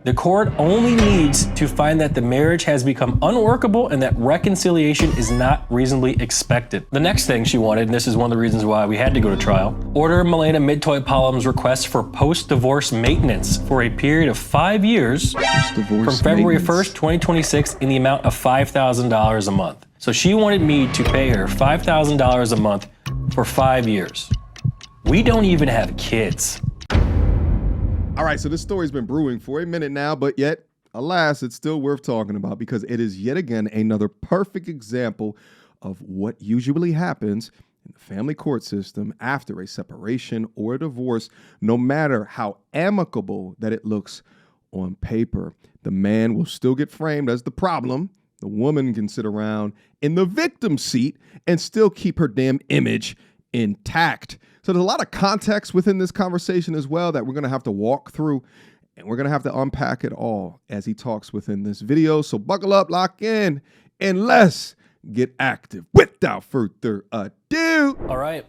The court only needs to find that the marriage has become unworkable and that reconciliation is not reasonably expected. The next thing she wanted, and this is one of the reasons why we had to go to trial, order Milena Midtoy-Palom's request for post-divorce maintenance for a period of 5 years from February 1st, 2026 in the amount of $5,000 a month. So she wanted me to pay her $5,000 a month for 5 years. We don't even have kids. All right, so this story's been brewing for a minute now, but yet, alas, it's still worth talking about because it is yet again another perfect example of what usually happens in the family court system after a separation or a divorce, no matter how amicable that it looks on paper. The man will still get framed as the problem. The woman can sit around in the victim seat and still keep her damn image intact. So there's a lot of context within this conversation as well that we're going to have to walk through, and we're going to have to unpack it all as he talks within this video. So buckle up, lock in, and let's get active. Without further ado. All right,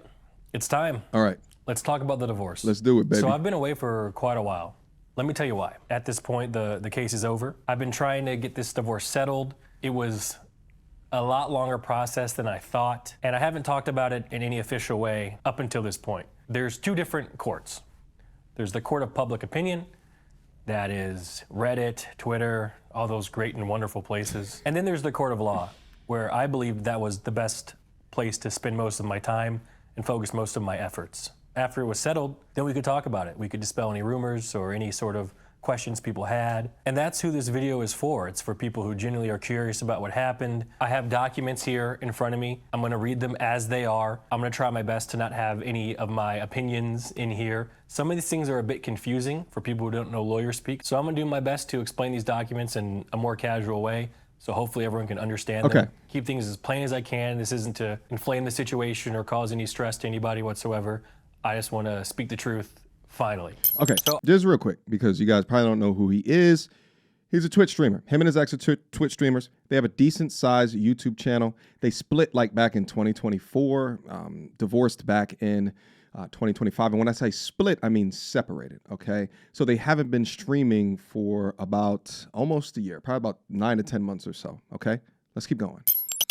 it's time. All right. Let's talk about the divorce. Let's do it, baby. So I've been away for quite a while. Let me tell you why. At this point, the case is over. I've been trying to get this divorce settled. It was a lot longer process than I thought, and I haven't talked about it in any official way up until this point. There's two different courts. There's the court of public opinion, that is Reddit, Twitter, all those great and wonderful places. And then there's the court of law, where I believe that was the best place to spend most of my time and focus most of my efforts. After it was settled, then we could talk about it. We could dispel any rumors or any sort of questions people had. And that's who this video is for. It's for people who genuinely are curious about what happened. I have documents here in front of me. I'm gonna read them as they are. I'm gonna try my best to not have any of my opinions in here. Some of these things are a bit confusing for people who don't know lawyer speak. So I'm gonna do my best to explain these documents in a more casual way. So hopefully everyone can understand them. Keep things as plain as I can. This isn't to inflame the situation or cause any stress to anybody whatsoever. I just wanna speak the truth. Finally. Okay, so just real quick, because you guys probably don't know who he is. He's a Twitch streamer. Him and his ex are Twitch streamers. They have a decent sized YouTube channel. They split like back in 2024, divorced back in 2025. And when I say split, I mean separated, okay? So they haven't been streaming for about almost a year, probably about 9 to 10 months or so, okay? Let's keep going.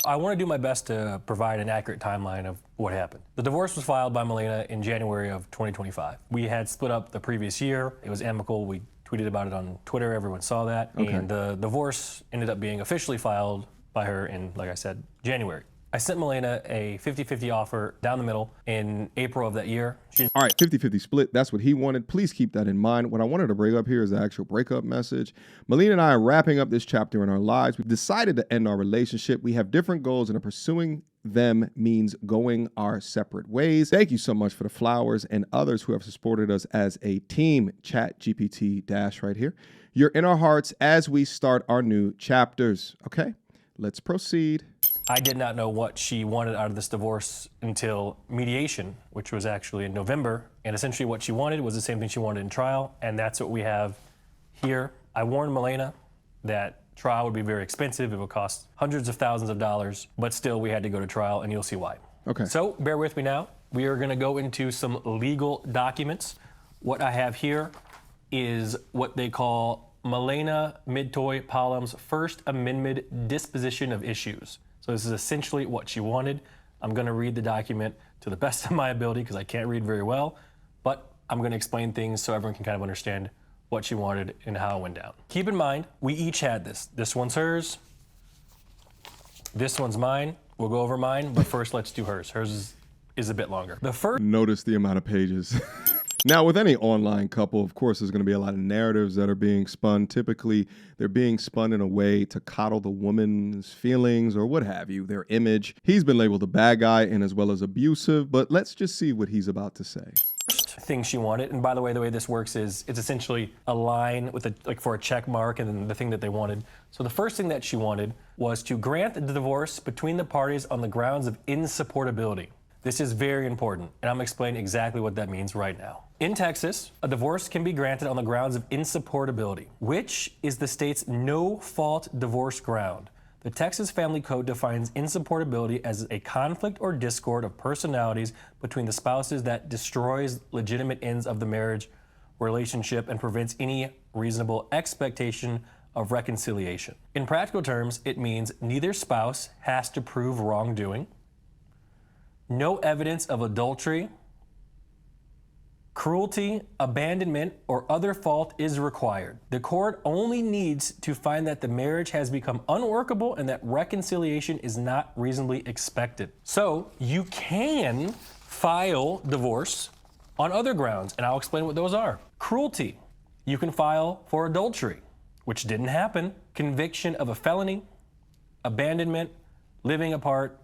I want to do my best to provide an accurate timeline of what happened. The divorce was filed by Milena in January of 2025. We had split up the previous year. It was amicable. We tweeted about it on Twitter. Everyone saw that. Okay. And the divorce ended up being officially filed by her in, like I said, January. I sent Milena a 50-50 offer down the middle in April of that year. All right, 50-50 split. That's what he wanted. Please keep that in mind. What I wanted to bring up here is the actual breakup message. Milena and I are wrapping up this chapter in our lives. We decided to end our relationship. We have different goals, and pursuing them means going our separate ways. Thank you so much for the flowers and others who have supported us as a team. Chat GPT dash right here. You're in our hearts as we start our new chapters. Okay, let's proceed. I did not know what she wanted out of this divorce until mediation, which was actually in November. And essentially what she wanted was the same thing she wanted in trial. And that's what we have here. I warned Milena that trial would be very expensive. It would cost hundreds of thousands of dollars, but still we had to go to trial, and you'll see why. Okay. So bear with me now. We are gonna go into some legal documents. What I have here is what they call Milena Midtoy-Palom's First Amendment disposition of issues. So this is essentially what she wanted. I'm gonna read the document to the best of my ability because I can't read very well, but I'm gonna explain things so everyone can kind of understand what she wanted and how it went down. Keep in mind, we each had this. This one's hers, this one's mine. We'll go over mine, but first let's do hers. Hers is a bit longer. The first— Notice the amount of pages. Now, with any online couple, of course, there's going to be a lot of narratives that are being spun. Typically, they're being spun in a way to coddle the woman's feelings or what have you, their image. He's been labeled a bad guy and as well as abusive, but let's just see what he's about to say. Thing she wanted, and by the way this works is it's essentially a line with like for a check mark and then the thing that they wanted. So the first thing that she wanted was to grant the divorce between the parties on the grounds of insupportability. This is very important, and I'm gonna explain exactly what that means right now. In Texas, a divorce can be granted on the grounds of insupportability, which is the state's no-fault divorce ground. The Texas Family Code defines insupportability as a conflict or discord of personalities between the spouses that destroys legitimate ends of the marriage relationship and prevents any reasonable expectation of reconciliation. In practical terms, it means neither spouse has to prove wrongdoing, no evidence of adultery, cruelty, abandonment, or other fault is required. The court only needs to find that the marriage has become unworkable and that reconciliation is not reasonably expected. So you can file divorce on other grounds, and I'll explain what those are. Cruelty. You can file for adultery, which didn't happen, conviction of a felony, abandonment, living apart,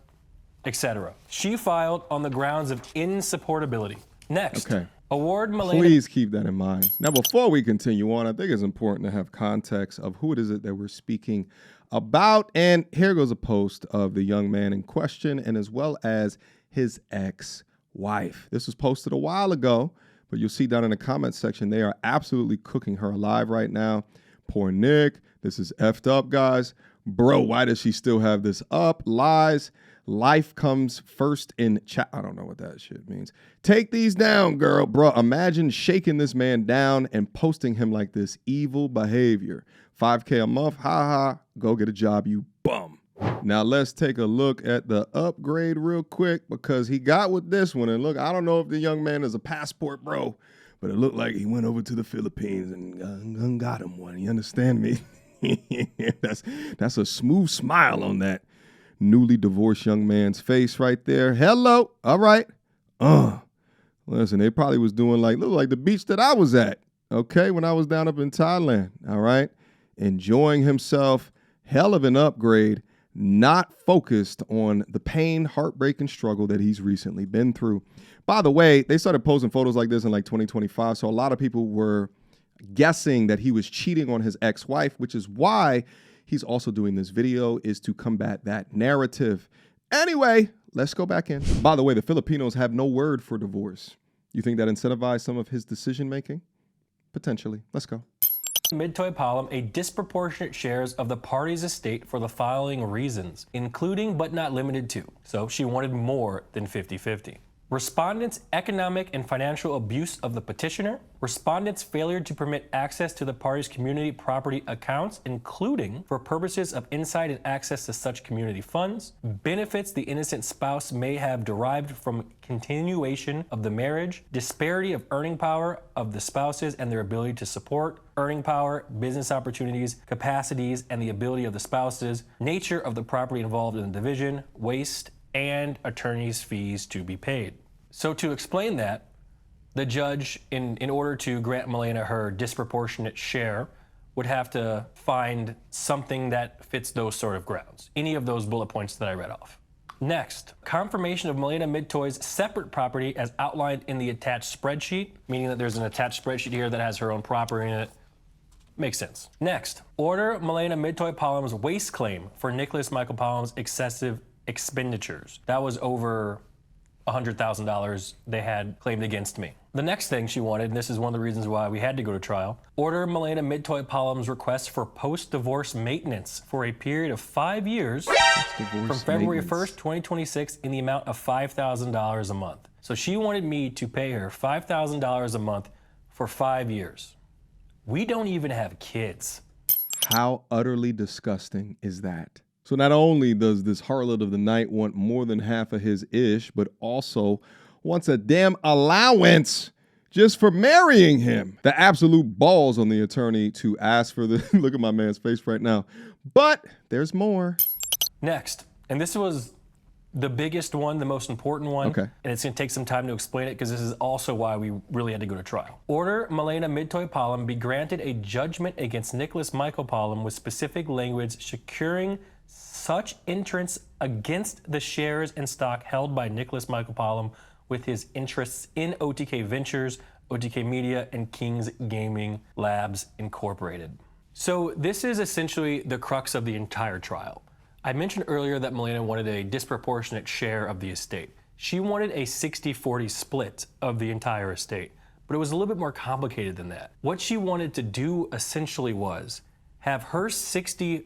etc. She filed on the grounds of insupportability. Next. Okay. Award Milena. Please keep that in mind. Now, before we continue on, I think it's important to have context of who it is that we're speaking about. And here goes a post of the young man in question and as well as his ex-wife. This was posted a while ago, but you'll see down in the comments section, they are absolutely cooking her alive right now. Poor Nick. This is effed up, guys. Bro, why does she still have this up? Lies. Life comes first in chat. I don't know what that shit means. Take these down, girl. Bro, imagine shaking this man down and posting him like this evil behavior. 5K a month, haha. Go get a job, you bum. Now let's take a look at the upgrade real quick because he got with this one. And look, I don't know if the young man is a passport bro, but it looked like he went over to the Philippines and got him one. You understand me? That's a smooth smile on that newly divorced young man's face right there. Hello. All right. Listen, they probably was doing look like the beach that I was at, okay, when I was down up in Thailand, all right? Enjoying himself, hell of an upgrade, not focused on the pain, heartbreak, and struggle that he's recently been through. By the way, they started posting photos like this in 2025, so a lot of people were guessing that he was cheating on his ex-wife, which is why he's also doing this video, is to combat that narrative. Anyway, let's go back in. By the way, the Filipinos have no word for divorce. You think that incentivized some of his decision-making? Potentially. Let's go. Midtoy Palm a disproportionate shares of the party's estate for the following reasons, including but not limited to. So she wanted more than 50-50. Respondents' economic and financial abuse of the petitioner, respondents' failure to permit access to the party's community property accounts, including for purposes of insight and access to such community funds, benefits the innocent spouse may have derived from continuation of the marriage, disparity of earning power of the spouses and their ability to support, earning power, business opportunities, capacities, and the ability of the spouses, nature of the property involved in the division, waste, and attorney's fees to be paid. So to explain that, the judge, in order to grant Milena her disproportionate share, would have to find something that fits those sort of grounds. Any of those bullet points that I read off. Next, confirmation of Milena Midtoy's separate property as outlined in the attached spreadsheet, meaning that there's an attached spreadsheet here that has her own property in it. Makes sense. Next, order Milena Midtoy Palm's waste claim for Nicholas Michael Palm's excessive expenditures. That was over $100,000 they had claimed against me. The next thing she wanted, and this is one of the reasons why we had to go to trial, order Milena Midtoy Palm's request for post-divorce maintenance for a period of 5 years from February 1st, 2026 in the amount of $5,000 a month. So she wanted me to pay her $5,000 a month for 5 years. We don't even have kids. How utterly disgusting is that? So not only does this harlot of the night want more than half of his ish, but also wants a damn allowance just for marrying him. The absolute balls on the attorney to ask for the, look at my man's face right now. But there's more. Next, and this was the biggest one, the most important one, okay, and it's gonna take some time to explain it because this is also why we really had to go to trial. Order Milena Midtoy Palm be granted a judgment against Nicholas Michael Palm with specific language securing such entrance against the shares and stock held by Nicholas Michael Palm with his interests in OTK Ventures, OTK Media, and Kings Gaming Labs Incorporated. So this is essentially the crux of the entire trial. I mentioned earlier that Milena wanted a disproportionate share of the estate. She wanted a 60-40 split of the entire estate, but it was a little bit more complicated than that. What she wanted to do essentially was have her 60%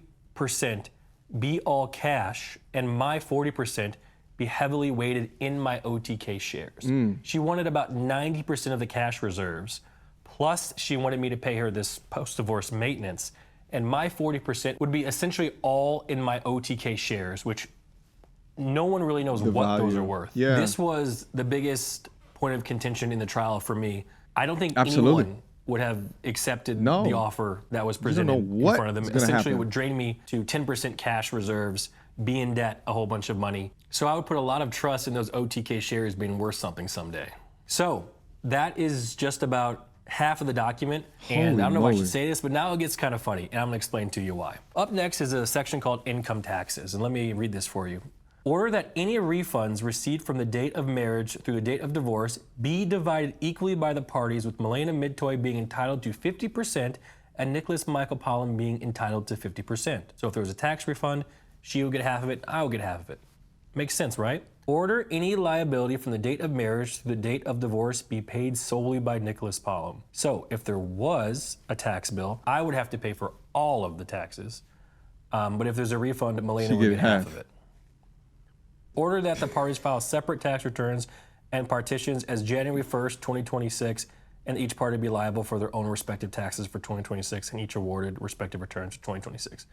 be all cash and my 40% be heavily weighted in my OTK shares. She wanted about 90% of the cash reserves Plus, she wanted me to pay her this post-divorce maintenance. And my 40% would be essentially all in my OTK shares, which no one really knows what those are worth. Yeah. This was the biggest point of contention in the trial for me. I don't think Absolutely. anyone would have accepted No. the offer that was You don't presented know in what front of them. is gonna Essentially, it happen. would drain me to 10% cash reserves, be in debt a whole bunch of money. So I would put a lot of trust in those OTK shares being worth something someday. So that is just about half of the document, and Holy I don't know why I moly. should say this, but now it gets kind of funny, and I'm gonna explain to you why. Up next is a section called income taxes, and let me read this for you. Order that any refunds received from the date of marriage through the date of divorce be divided equally by the parties, with Milena Midtoy being entitled to 50% and Nicholas Michael Pollan being entitled to 50%. So if there was a tax refund, she would get half of it, I would get half of it. Makes sense, right? Order any liability from the date of marriage to the date of divorce be paid solely by Nicholas Pollan. So if there was a tax bill, I would have to pay for all of the taxes. But if there's a refund, Milena would get half of it. Order that the parties file separate tax returns and partitions as January 1st, 2026, and each party be liable for their own respective taxes for 2026 and each awarded respective returns for 2026.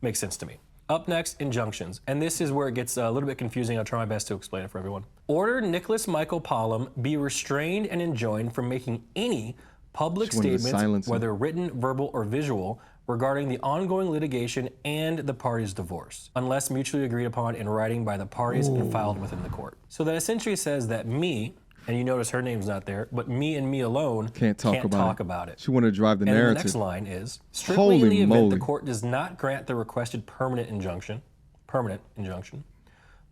Makes sense to me. Up next, injunctions. And this is where it gets a little bit confusing. I'll try my best to explain it for everyone. Order Nicholas Michael Pollan be restrained and enjoined from making any public Just wanted to statements, silence him. whether written, verbal, or visual, regarding the ongoing litigation and the parties' divorce, unless mutually agreed upon in writing by the parties and filed within the court. So that essentially says that me, and you notice her name's not there, but me and me alone Can't talk about it. She wanted to drive the And then narrative. the next line is, strictly in Holy the event moly. the court does not grant the requested permanent injunction,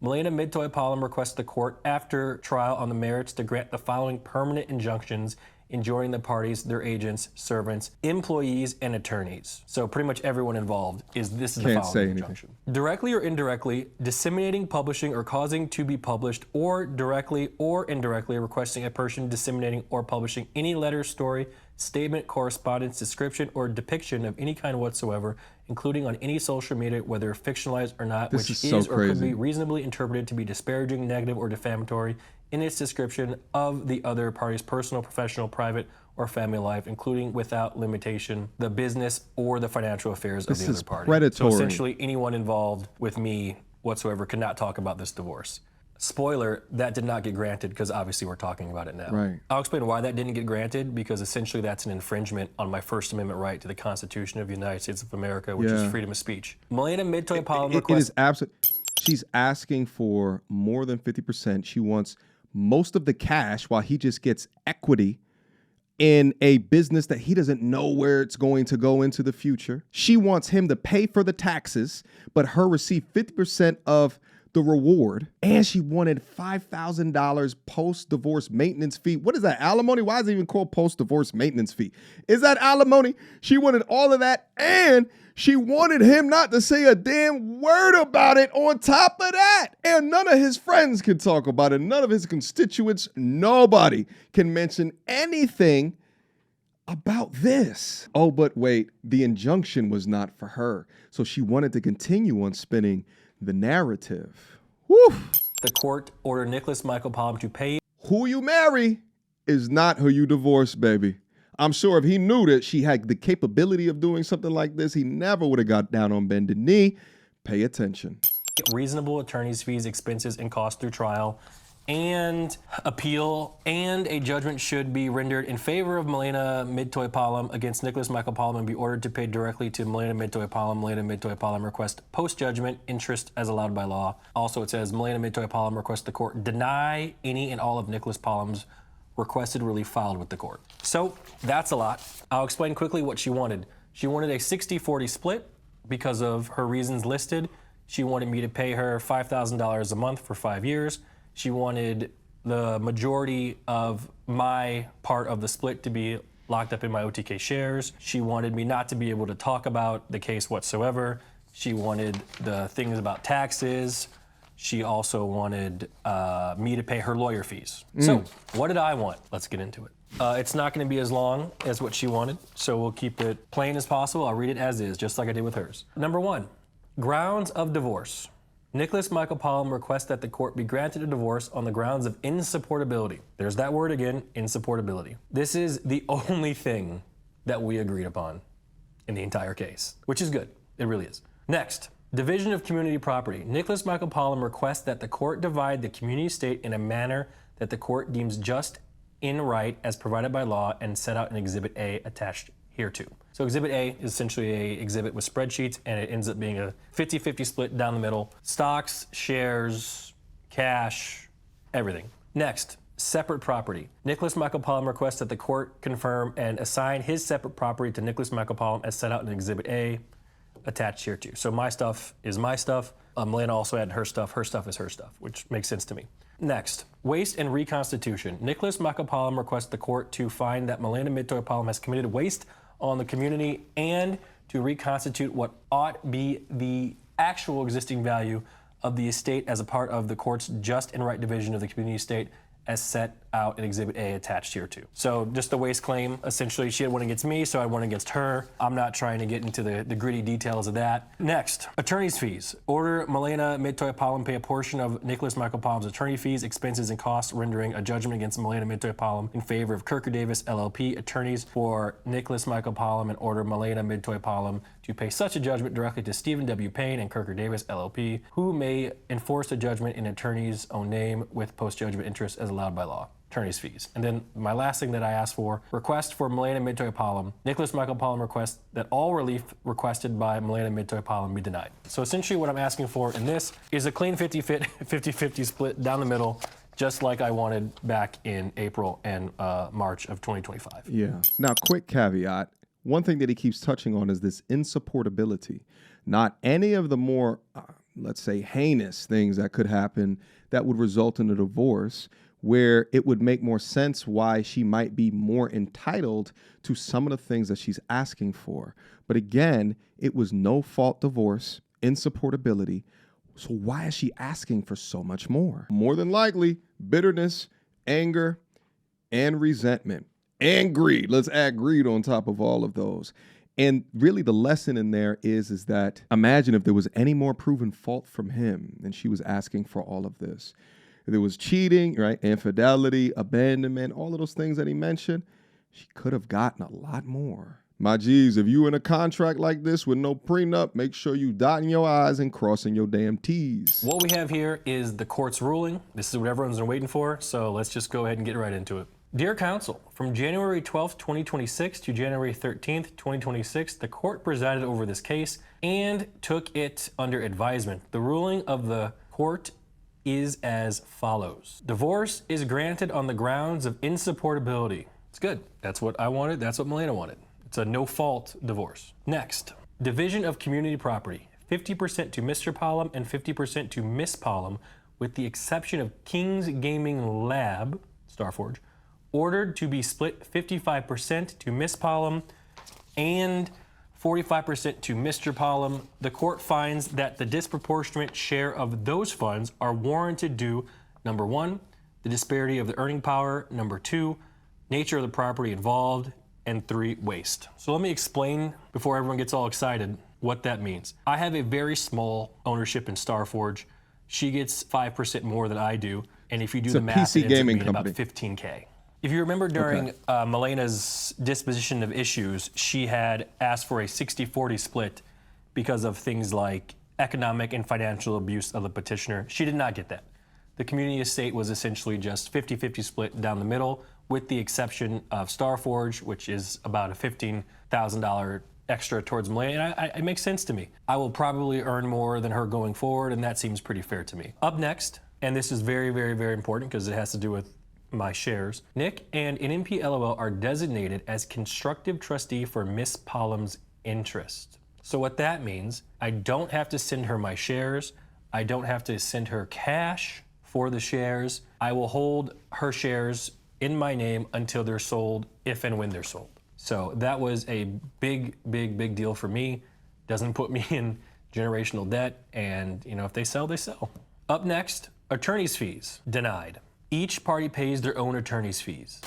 Milena Midtoy Pollan requests the court after trial on the merits to grant the following permanent injunctions enjoining the parties, their agents, servants, employees, and attorneys. So pretty much everyone involved is the Can't following say anything. injunction. Directly or indirectly disseminating, publishing, or causing to be published, or directly or indirectly requesting a person disseminating or publishing any letter, story, statement, correspondence, description, or depiction of any kind whatsoever, including on any social media, whether fictionalized or not, This which is so is or could crazy. be reasonably interpreted to be disparaging, negative, or defamatory in its description of the other party's personal, professional, private, or family life, including without limitation the business or the financial affairs of the is other party. predatory. So essentially, anyone involved with me whatsoever could not talk about this divorce. Spoiler, that did not get granted because obviously we're talking about it now. Right. I'll explain why that didn't get granted, because essentially that's an infringement on my First Amendment right to the Constitution of the United States of America, which is Yeah. freedom of speech. Milena Midtoy Pollan It requests is absolute. She's asking for more than 50%. She wants most of the cash while he just gets equity in a business that he doesn't know where it's going to go into the future. She wants him to pay for the taxes, but her receive 50% of the reward. And she wanted $5,000 post-divorce maintenance fee. What is that, alimony? Why is it even called post-divorce maintenance fee? Is that alimony? She wanted all of that, and she wanted him not to say a damn word about it on top of that. And none of his friends could talk about it. None of his constituents, nobody can mention anything about this. Oh, but wait, the injunction was not for her. So she wanted to continue on spinning the narrative. Woo! the court order Nicholas Michael Pollan to pay Who you marry is not who you divorce, baby. I'm sure if he knew that she had the capability of doing something like this, he never would have got down on bended knee. Pay attention. reasonable attorney's fees, expenses, and costs through trial and appeal, and a judgment should be rendered in favor of Milena Midtoy Pollan against Nicholas Michael Pollan and be ordered to pay directly to Milena Midtoy Pollan. Milena Midtoy Pollan request post-judgment interest as allowed by law. Also, it says Milena Midtoy Pollan requests the court deny any and all of Nicholas Pollan's requested relief filed with the court. So that's a lot. I'll explain quickly what she wanted. She wanted a 60-40 split because of her reasons listed. She wanted me to pay her $5,000 a month for 5 years. She wanted the majority of my part of the split to be locked up in my OTK shares. She wanted me not to be able to talk about the case whatsoever. She wanted the things about taxes. She also wanted me to pay her lawyer fees. So what did I want? Let's get into it. It's not going to be as long as what she wanted, so we'll keep it plain as possible. I'll read it as is, just like I did with hers. Number one, grounds of divorce. Nicholas Michael Palm requests that the court be granted a divorce on the grounds of insupportability. There's that word again, insupportability. This is the only thing that we agreed upon in the entire case, which is good. It really is. Next, division of community property. Nicholas Michael Palm requests that the court divide the community estate in a manner that the court deems just in right as provided by law and set out in Exhibit A attached hereto. So Exhibit A is essentially a exhibit with spreadsheets, and it ends up being a 50-50 split down the middle. Stocks, shares, cash, everything. Next, separate property. Nicholas Michael Palm requests that the court confirm and assign his separate property to Nicholas Michael Palm as set out in Exhibit A attached hereto. So my stuff is my stuff. Milena also had her stuff is her stuff, which makes sense to me. Next, waste and reconstitution. Nicholas Michael Palm requests the court to find that Milena Midtoy Palm has committed waste on the community and to reconstitute what ought be the actual existing value of the estate as a part of the court's just and right division of the community estate as set out in Exhibit A attached here too. So just the waste claim, essentially she had one against me, so I had one against her. I'm not trying to get into the gritty details of that. Next, attorney's fees. Order Milena Midtoy Palm pay a portion of Nicholas Michael Palm's attorney fees, expenses, and costs, rendering a judgment against Milena Midtoy Palm in favor of Kirker Davis LLP attorneys for Nicholas Michael Palm, and order Milena Midtoy Palm to pay such a judgment directly to Stephen W. Payne and Kirker Davis LLP, who may enforce the judgment in attorney's own name with post-judgment interest as allowed by law. Attorney's fees. And then my last thing that I asked for, request for Milena Midtoy Palm. Nicholas Michael Palm requests that all relief requested by Milena Midtoy Palm be denied. So essentially what I'm asking for in this is a clean 50-50 split down the middle, just like I wanted back in April and March of 2025. Yeah. Now, quick caveat. One thing that he keeps touching on is this insupportability. Not any of the more, let's say, heinous things that could happen that would result in a divorce, where it would make more sense why she might be more entitled to some of the things that she's asking for. But again, it was no fault divorce, insupportability. So why is she asking for so much more? More than likely, bitterness, anger, and resentment. And greed. Let's add greed on top of all of those. And really the lesson in there is that imagine if there was any more proven fault from him and she was asking for all of this. If there was cheating, right, infidelity, abandonment, all of those things that he mentioned, she could have gotten a lot more. My G's, if you in a contract like this with no prenup, make sure you dotting your I's and crossing your damn T's. What we have here is the court's ruling. This is what everyone's been waiting for, so let's just go ahead and get right into it. Dear counsel, from January 12th, 2026 to January 13th, 2026, the court presided over this case and took it under advisement. The ruling of the court is as follows. Divorce is granted on the grounds of insupportability. It's good. That's what I wanted. That's what Milena wanted. It's a no-fault divorce. Next, division of community property. 50% to Mr. Palm and 50% to Miss Palm, with the exception of King's Gaming Lab, Starforge, ordered to be split 55% to Miss Palm and 45% to Mr. Palm. The court finds that the disproportionate share of those funds are warranted due, number one, the disparity of the earning power, number two, nature of the property involved, and three, waste. So let me explain before everyone gets all excited what that means. I have a very small ownership in Starforge. She gets 5% more than I do, and if you do the math, it ends up being about 15K. If you remember during Milena's disposition of issues, she had asked for a 60-40 split because of things like economic and financial abuse of the petitioner. She did not get that. The community estate was essentially just 50-50 split down the middle, with the exception of Starforge, which is about a $15,000 extra towards Milena. And it makes sense to me. I will probably earn more than her going forward, and that seems pretty fair to me. Up next, and this is very, very, very important because it has to do with my shares, Nick and NMP LOL are designated as constructive trustee for Miss Palm's interest. So what that means, I don't have to send her my shares. I don't have to send her cash for the shares. I will hold her shares in my name until they're sold, if and when they're sold. So that was a big, big, big deal for me. Doesn't put me in generational debt, and if they sell, they sell. Up next, attorney's fees, denied. Each party pays their own attorney's fees.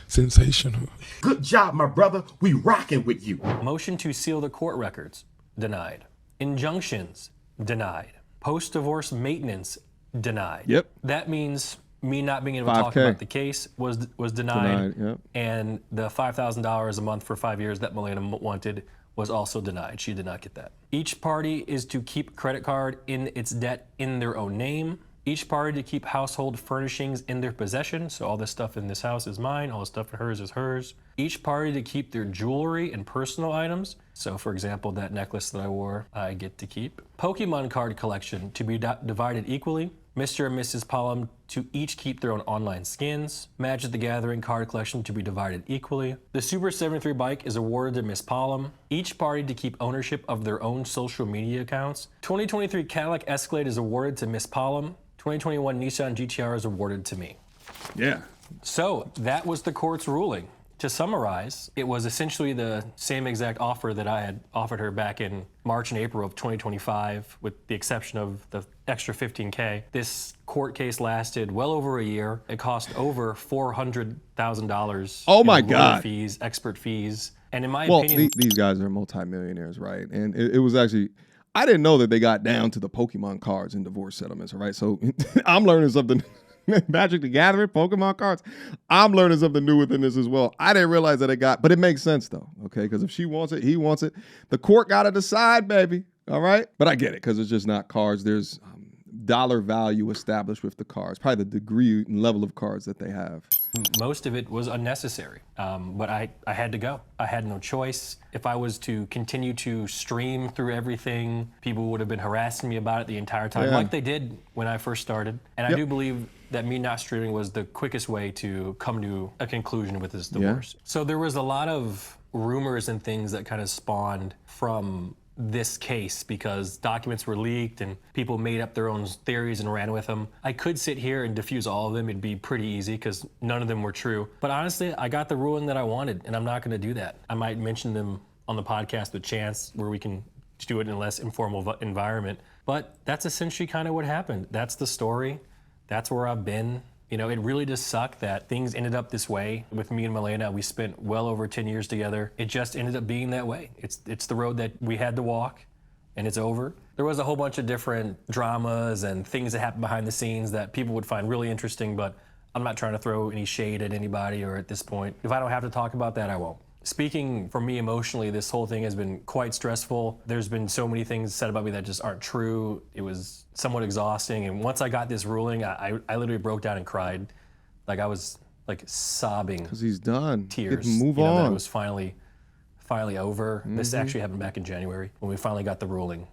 Sensational. Good job, my brother. We rocking with you. Motion to seal the court records, denied. Injunctions, denied. Post-divorce maintenance, denied. Yep. That means me not being able to talk 5K. about the case was denied. Denied, yep. And the $5,000 a month for 5 years that Milena wanted was also denied. She did not get that. Each party is to keep credit card in its debt in their own name. Each party to keep household furnishings in their possession. So all this stuff in this house is mine. All the stuff in hers is hers. Each party to keep their jewelry and personal items. So for example, that necklace that I wore, I get to keep. Pokemon card collection to be divided equally. Mr. and Mrs. Pollum to each keep their own online skins. Magic the Gathering card collection to be divided equally. The Super 73 bike is awarded to Miss Pollum. Each party to keep ownership of their own social media accounts. 2023 Cadillac Escalade is awarded to Miss Pollum. 2021 Nissan GTR is awarded to me. Yeah. So that was the court's ruling. To summarize, it was essentially the same exact offer that I had offered her back in March and April of 2025, with the exception of the extra $15K. This court case lasted well over a year. It cost over $400,000. Oh my in lawyer God. fees, expert fees. And in my Well, opinion, these guys are multimillionaires, right? And it was actually, I didn't know that they got down to the Pokemon cards in divorce settlements, all right? So I'm learning something. Magic the Gathering, Pokemon cards. I'm learning something new within this as well. I didn't realize that but it makes sense though, okay? Because if she wants it, he wants it. The court got to decide, baby, all right? But I get it, because it's just not cards. There's dollar value established with the cards, probably the degree and level of cards that they have. most of it was unnecessary, but I had to go. I had no choice. If I was to continue to stream through everything, people would have been harassing me about it the entire time, like they did when I first started. And I do believe that me not streaming was the quickest way to come to a conclusion with this divorce. So there was a lot of rumors and things that kind of spawned from this case because documents were leaked and people made up their own theories and ran with them. I could sit here and diffuse all of them. It'd be pretty easy because none of them were true. But honestly, I got the ruling that I wanted, and I'm not going to do that. I might mention them on the podcast with Chance where we can do it in a less informal environment. But that's essentially kind of what happened. That's the story. That's where I've been. You know, it really does suck that things ended up this way with me and Milena. We spent well over 10 years together. It just ended up being that way. It's the road that we had to walk, and it's over. There was a whole bunch of different dramas and things that happened behind the scenes that people would find really interesting, but I'm not trying to throw any shade at anybody or at this point. If I don't have to talk about that, I won't. Speaking for me emotionally, this whole thing has been quite stressful. There's been so many things said about me that just aren't true. It was somewhat exhausting. And once I got this ruling, I literally broke down and cried. Like I was like sobbing. Because he's done. Tears. Move That on. it was finally over. This actually happened back in January when we finally got the ruling.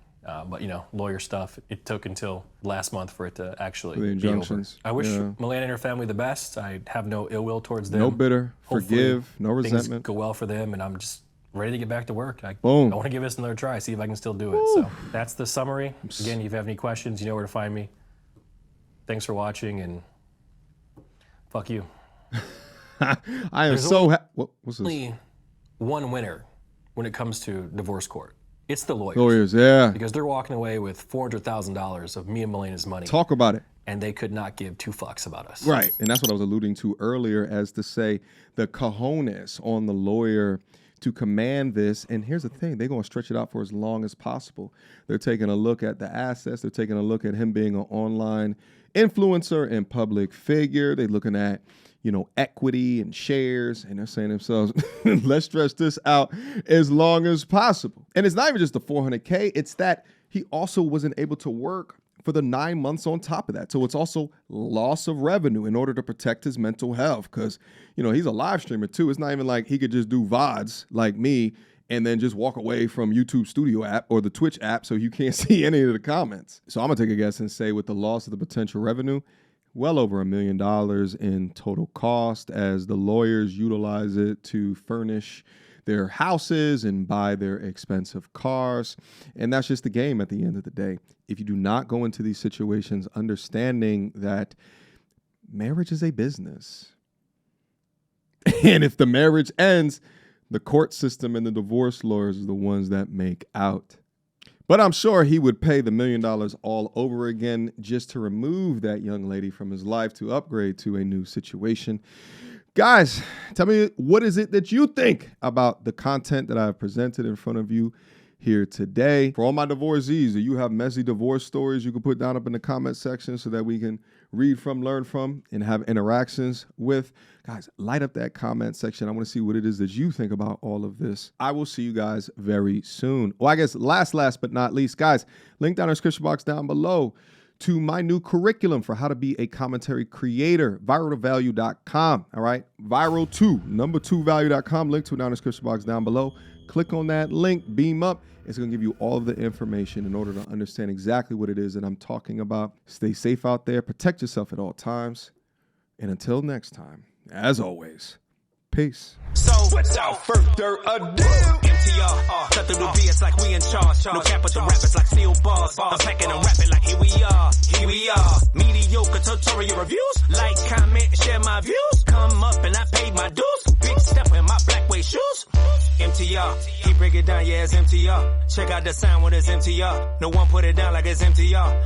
But you know, lawyer stuff, it took until last month for it to actually The be over. injunctions. I wish Yeah. Milena and her family the best. I have no ill will towards them. No bitter, Hopefully forgive, no things resentment. go well for them, and I'm just ready to get back to work. I Boom. want to give this another try, see if I can still do it. So that's the summary. Again, if you have any questions, you know where to find me. Thanks for watching, and fuck you. I am so happy. What's this? Only one winner when it comes to divorce court. It's the lawyers. Lawyers, yeah. Because they're walking away with $400,000 of me and Milena's money, Talk about it. and they could not give two fucks about us. Right. And that's what I was alluding to earlier as to say the cojones on the lawyer to command this. And here's the thing, they're going to stretch it out for as long as possible. They're taking a look at the assets. They're taking a look at him being an online influencer and public figure. They're looking at, you know, equity and shares. And they're saying to themselves, let's stretch this out as long as possible. And it's not even just the $400K. It's that he also wasn't able to work for the 9 months on top of that. So it's also loss of revenue in order to protect his mental health. Because, you know, he's a live streamer too. It's not even like he could just do VODs like me and then just walk away from YouTube Studio app or the Twitch app so you can't see any of the comments. So I'm gonna take a guess and say with the loss of the potential revenue, well over $1 million in total cost as the lawyers utilize it to furnish their houses and buy their expensive cars. And that's just the game at the end of the day. If you do not go into these situations understanding that marriage is a business, and if the marriage ends, the court system and the divorce lawyers are the ones that make out. But I'm sure he would pay the $1 million all over again just to remove that young lady from his life to upgrade to a new situation. Guys, tell me, what is it that you think about the content that I've presented in front of you? here today. For all my divorcees, if you have messy divorce stories, you can put down up in the comment section so that we can read from, learn from, and have interactions with. Guys, light up that comment section. I want to see what it is that you think about all of this. I will see you guys very soon. Well, I guess last but not least, guys, link down in the description box down below to my new curriculum for how to be a commentary creator, viral2value.com. All right, viral2value.com. Link to it down in the description box down below. Click on that link, beam up. It's going to give you all of the information in order to understand exactly what it is that I'm talking about. Stay safe out there. Protect yourself at all times. And until next time, as always, peace. So, without further ado, MTR, cut through the BS like we in charge. No cap with the rappers like steel bars. I'm packing and rapping like here we are. Mediocre tutorial reviews. Like, comment, share my views. Come up and I paid my dues. Big step in my black way shoes. MTR, he break it down, yeah, it's MTR. Check out the sound with his MTR. No one put it down like it's MTR.